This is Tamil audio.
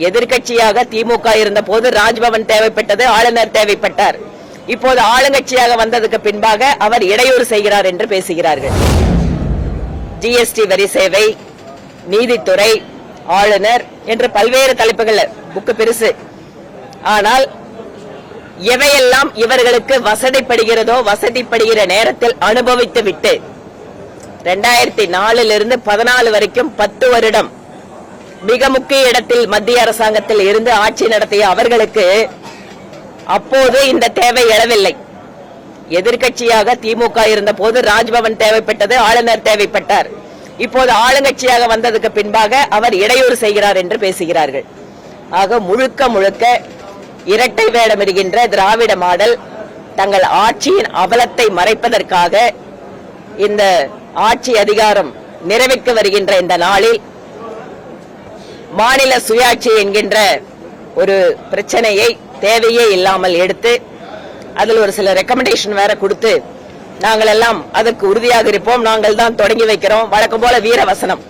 எதிர்க்கட்சியாக திமுக இருந்த போது ராஜ்பவன் தேவைப்பட்டது, ஆளுநர் தேவைப்பட்டார். இப்போது ஆளுங்கட்சியாக வந்ததுக்கு பின்பாக அவர் இடையூறு செய்கிறார் என்று பேசுகிறார்கள். ஜிஎஸ்டி வரி சேவை, நீதித்துறை, ஆளுநர் என்று பல்வேறு தலைப்புகள், புக்கு பெருசு. ஆனால் எவையெல்லாம் இவர்களுக்கு வசதிப்படுகிறதோ வசதிப்படுகிற நேரத்தில் அனுபவித்து விட்டு 2004 14 வரைக்கும் 10 வருடம் மிக முக்கிய இடத்தில் மத்திய அரசாங்கத்தில் இருந்து ஆட்சி நடத்திய அவர்களுக்கு அப்போது இந்த தேவை எழவில்லை. எதிர்க்கட்சியாக திமுக இருந்த போது ராஜ்பவன் தேவைப்பட்டது, ஆளுநர் தேவைப்பட்டார். இப்போது ஆளுங்கட்சியாக வந்ததுக்கு பின்பாக அவர் இடையூறு செய்கிறார் என்று பேசுகிறார்கள். ஆக முழுக்க முழுக்க இரட்டை வேடமிடுகின்ற திராவிட மாடல் தங்கள் ஆட்சியின் அவலத்தை மறைப்பதற்காக இந்த ஆட்சி அதிகாரம் நிறைவேற்ற வருகின்ற இந்த நாளில் மாநில சுயாட்சி என்கின்ற ஒரு பிரச்சனையை தேவையே இல்லாமல் எடுத்து அதில் ஒரு சில ரெக்கமெண்டேஷன் வேற கொடுத்து நாங்கள் எல்லாம் அதற்கு உறுதியாக இருப்போம், நாங்கள் தான் தொடங்கி வைக்கிறோம், வழக்கம் போல வீரவசனம்